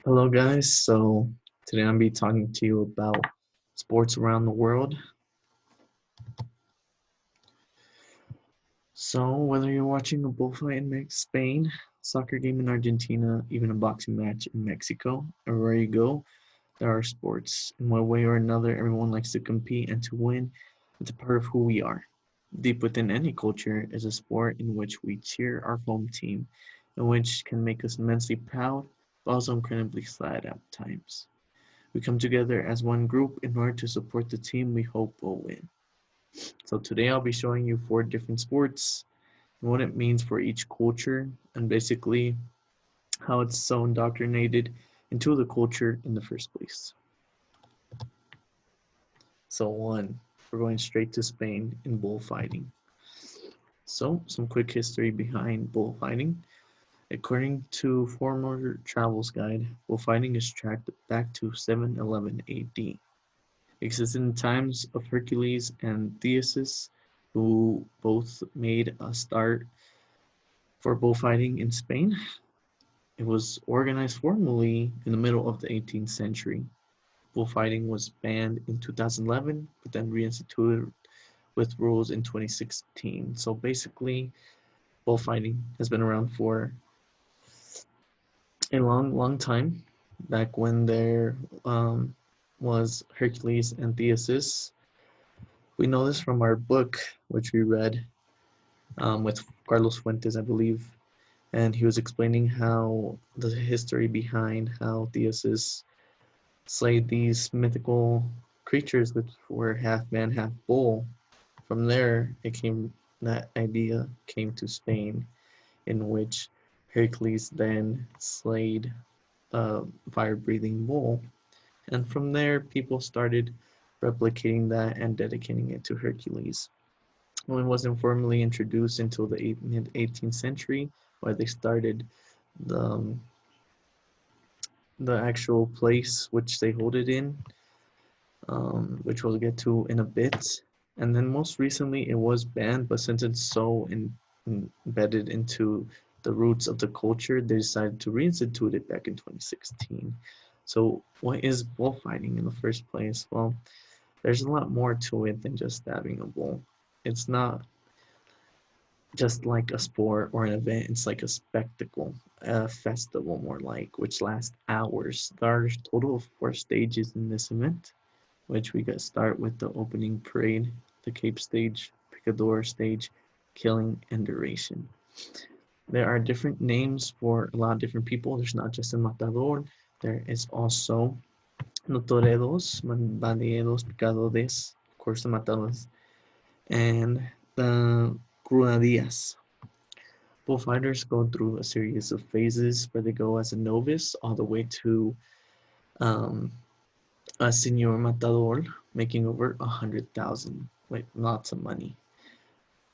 Hello, guys. So today I'll be talking to you about sports around the world. So whether you're watching a bullfight in Spain, soccer game in Argentina, even a boxing match in Mexico, everywhere you go, there are sports. In one way or another, everyone likes to compete and to win. It's a part of who we are. Deep within any culture is a sport in which we cheer our home team, and which can make us immensely proud, but also incredibly sad at times. We come together as one group in order to support the team we hope will win. So today I'll be showing you 4 different sports and what it means for each culture and basically how it's so indoctrinated into the culture in the first place. So 1, we're going straight to Spain in bullfighting. So some quick history behind bullfighting. According to Former Travels Guide, bullfighting is tracked back to 711 AD. Existed in times of Hercules and Theseus, who both made a start for bullfighting in Spain. It was organized formally in the middle of the 18th century. Bullfighting was banned in 2011, but then reinstituted with rules in 2016. So basically, bullfighting has been around for a long, long time. Back when there was Hercules and Theseus. We know this from our book, which we read with Carlos Fuentes, I believe, and he was explaining how the history behind how Theseus slayed these mythical creatures which were half man, half bull. From there, that idea came to Spain, in which Hercules then slayed a fire-breathing bull, and from there, people started replicating that and dedicating it to Hercules. Well, it wasn't formally introduced until the mid-18th century, where they started the, um, the actual place which they hold it in, which we'll get to in a bit. And then most recently it was banned, but since it's so embedded into the roots of the culture, they decided to reinstitute it back in 2016. So what is bullfighting in the first place? Well, there's a lot more to it than just stabbing a bull. It's not just like a sport or an event, it's like a spectacle, a festival more like, which lasts hours. There are a total of 4 stages in this event, which we got start with the opening parade, the cape stage, picador stage, killing, and duration. There are different names for a lot of different people. There's not just a matador, there is also no toreros, banderos, picadores, of course the matadores, and the Cruadillas. Bullfighters go through a series of phases where they go as a novice all the way to um, a senior matador, making over 100,000, like lots of money.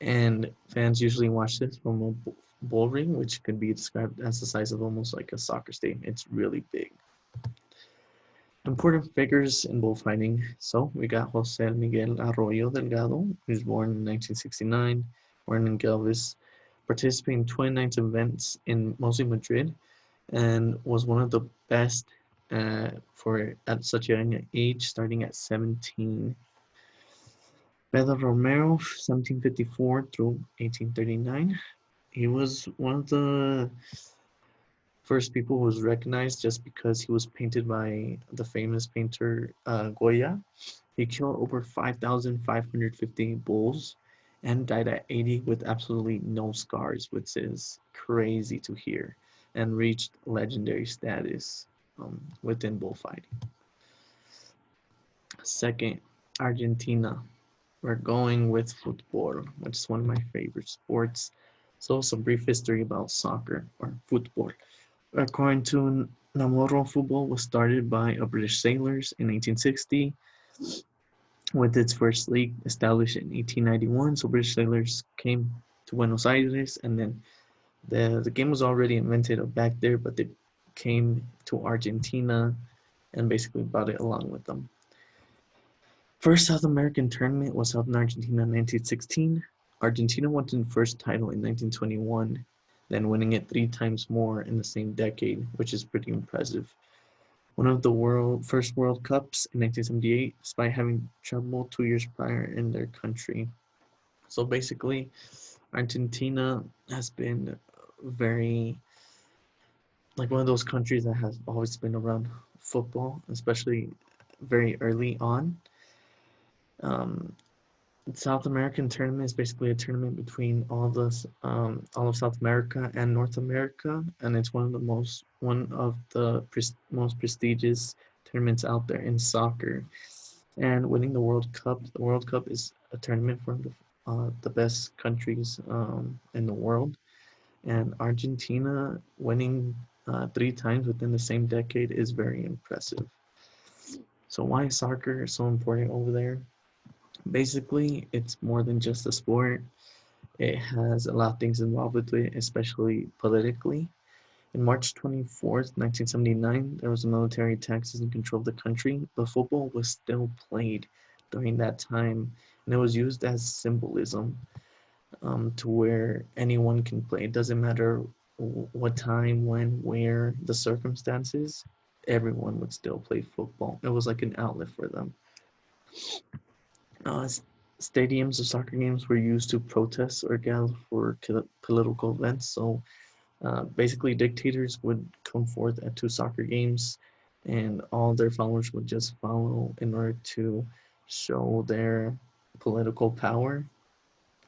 And fans usually watch this from a bull ring, which could be described as the size of almost like a soccer stadium. It's really big. Important figures in bullfighting. So we got Jose Miguel Arroyo Delgado, who was born in 1969, born in Galvez, participated in 29 events in mostly Madrid, and was one of the best for at such a young age, starting at 17. Pedro Romero, 1754 through 1839. He was one of the first people who was recognized just because he was painted by the famous painter Goya. He killed over 5,550 bulls and died at 80 with absolutely no scars, which is crazy to hear, and reached legendary status within bullfighting. Second, Argentina. We're going with football, which is one of my favorite sports. So some brief history about soccer or football. According to Namoro, football was started by British sailors in 1860 with its first league established in 1891. So British sailors came to Buenos Aires, and then the game was already invented back there, but they came to Argentina and basically brought it along with them. First South American tournament was held in Argentina in 1916. Argentina won its first title in 1921, then winning it 3 times more in the same decade, which is pretty impressive. one of the first World Cups in 1978, despite having traveled 2 years prior in their country. So basically, Argentina has been very like one of those countries that has always been around football, especially very early on. Um, South American tournament is basically a tournament between all of South America and North America, and it's one of the most prestigious tournaments out there in soccer. And winning the World Cup is a tournament for the best countries in the world. And Argentina winning 3 times within the same decade is very impressive. So why is soccer so important over there? Basically, it's more than just a sport. It has a lot of things involved with it, especially politically. In March 24th, 1979, there was a military attack in control of the country, but football was still played during that time, and it was used as symbolism to where anyone can play. It doesn't matter what time, when, where, the circumstances, everyone would still play football. It was like an outlet for them. Uh, Stadiums of soccer games were used to protest or gather for political events. So basically, dictators would come forth at 2 soccer games, and all their followers would just follow in order to show their political power.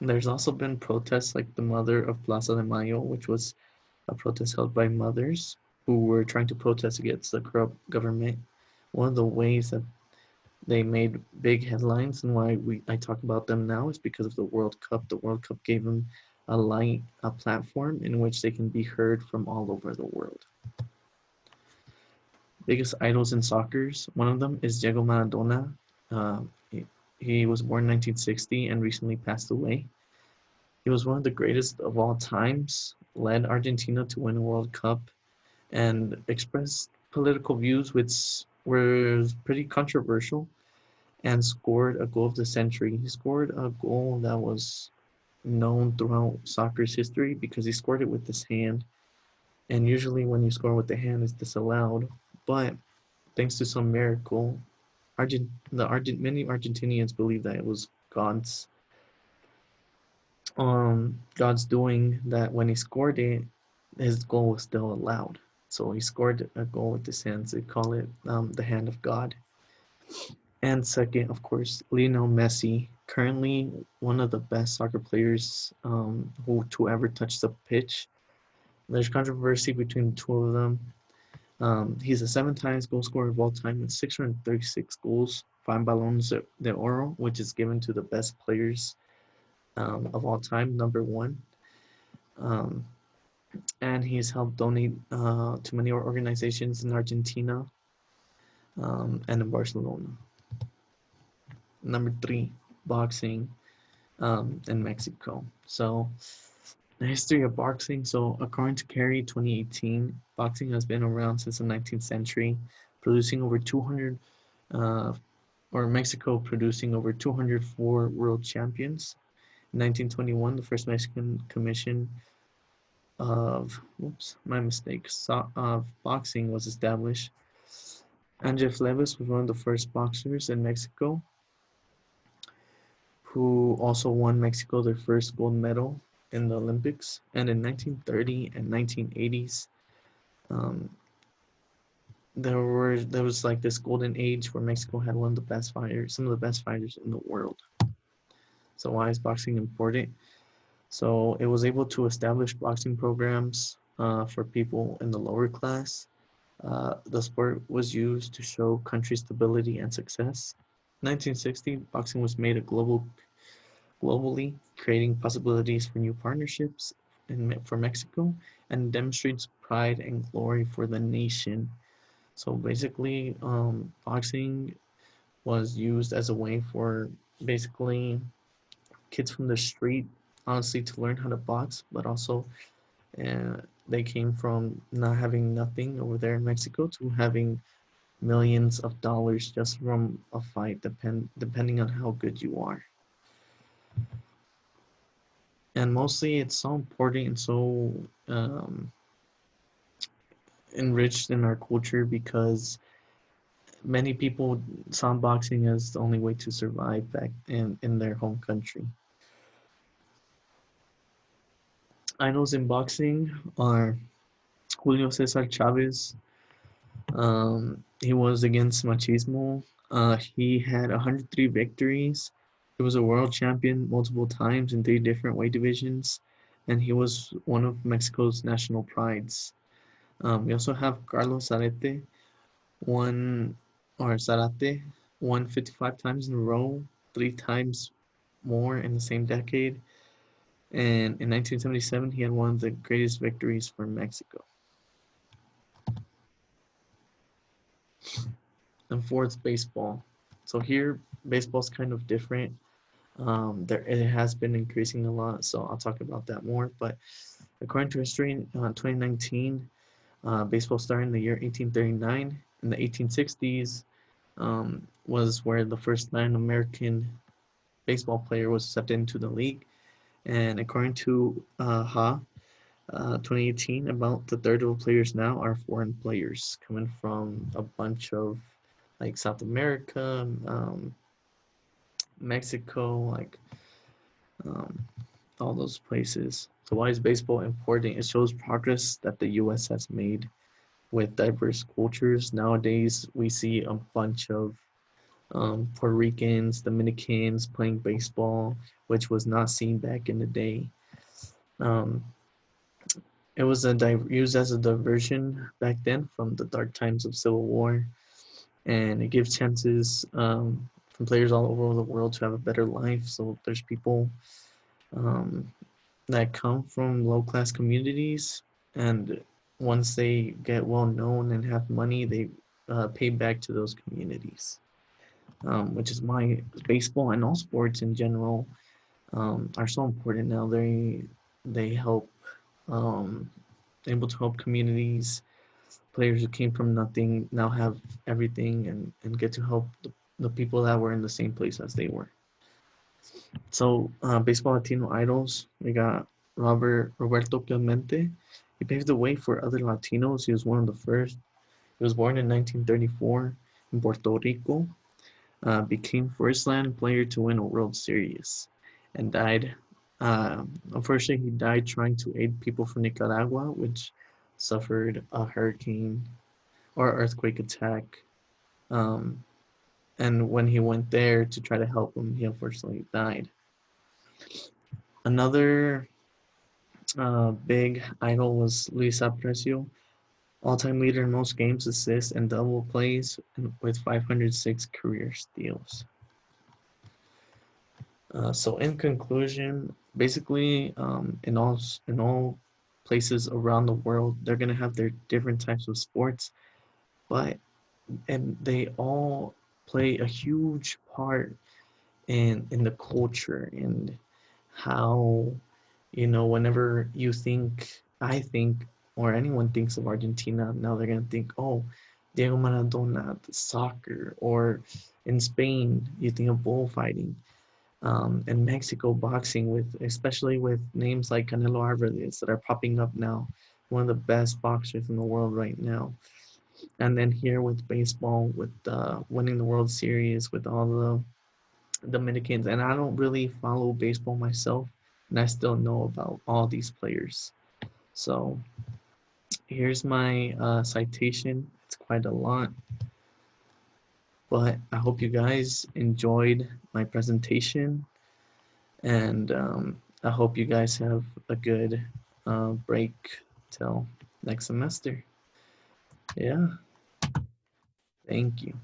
There's also been protests like the Mother of Plaza de Mayo, which was a protest held by mothers who were trying to protest against the corrupt government. One of the ways that they made big headlines and why I talk about them now is because of the World Cup. The World Cup gave them a platform in which they can be heard from all over the world. Biggest idols in soccer's, one of them is Diego Maradona. Uh, he was born in 1960 and recently passed away. He was one of the greatest of all times, led Argentina to win a World Cup, and expressed political views which were pretty controversial, and scored a goal of the century. He scored a goal that was known throughout soccer's history because he scored it with his hand. And usually, when you score with the hand, it's disallowed. But thanks to some miracle, many Argentinians believe that it was God's doing that when he scored it, his goal was still allowed. So he scored a goal with his hands. They call it the hand of God. And second, of course, Lionel Messi, currently one of the best soccer players who to ever touch the pitch. There's controversy between the two of them. He's the 7 times goal scorer of all time with 636 goals, 5 Balones de Oro, which is given to the best players of all time, number one. Um, and he's helped donate to many organizations in Argentina and in Barcelona. Number three, boxing in Mexico. So the history of boxing. So according to Kerry 2018, boxing has been around since the 19th century, producing over 200, uh, or Mexico producing over 204 world champions. In 1921, the first Mexican commission of boxing was established. Angel Levis was one of the first boxers in Mexico who also won Mexico their first gold medal in the Olympics. And in 1930 and 1980s, um, there was like this golden age where Mexico had one of the best fighters, some of the best fighters in the world. So why is boxing important? So it was able to establish boxing programs for people in the lower class. The sport was used to show country stability and success. 1960, boxing was made a globally, creating possibilities for new partnerships for Mexico and demonstrates pride and glory for the nation. So basically, boxing was used as a way for basically kids from the street, honestly, to learn how to box, but also they came from not having nothing over there in Mexico to having millions of dollars just from a fight, depending on how good you are. And mostly, it's so important and so enriched in our culture because many people saw boxing as the only way to survive back in their home country. Idols in boxing are Julio Cesar Chavez. He was against machismo. He had 103 victories. He was a world champion multiple times in three different weight divisions, and he was one of Mexico's national prides. We also have Carlos Zarate, won or Zarate won 55 times in a row, three times more in the same decade. And in 1977, he had one of the greatest victories for Mexico. And fourth, baseball. So here, baseball's kind of different. There it has been increasing a lot, so I'll talk about that more. But according to history, 2019, baseball started in the year 1839. In the 1860s, was where the first non-American baseball player was accepted into the league. And according to 2018, about the third of the players now are foreign players coming from a bunch of like South America, Mexico, like um, all those places. So why is baseball important? It shows progress that the U.S. has made with diverse cultures. Nowadays, we see a bunch of Puerto Ricans, Dominicans playing baseball, which was not seen back in the day. Um, it was used as a diversion back then from the dark times of Civil War, and it gives chances from players all over the world to have a better life. So there's people um, that come from low class communities, and once they get well known and have money, they pay back to those communities, which is why baseball and all sports in general are so important now. They help um, able to help communities. Players who came from nothing now have everything and get to help the people that were in the same place as they were. So, baseball Latino idols, we got Roberto Clemente. He paved the way for other Latinos. He was one of the first. He was born in 1934 in Puerto Rico, became first land player to win a World Series, and died. Unfortunately, he died trying to aid people from Nicaragua, which suffered a hurricane or earthquake attack. Um, and when he went there to try to help him, he unfortunately died. Another big idol was Luis Aparicio, all-time leader in most games, assists, and double plays with 506 career steals. So in conclusion, basically, in all places around the world, they're gonna have their different types of sports, but and they all play a huge part in the culture and how whenever you think I think or anyone thinks of Argentina now they're gonna think, oh, Diego Maradona, soccer, or in Spain you think of bullfighting, in Mexico boxing, with especially with names like Canelo Alvarez that are popping up now, one of the best boxers in the world right now. And then here with baseball, with winning the World Series, with all the Dominicans, and I don't really follow baseball myself, and I still know about all these players. So here's my citation. It's quite a lot, but I hope you guys enjoyed my presentation, and I hope you guys have a good break till next semester. Yeah, thank you.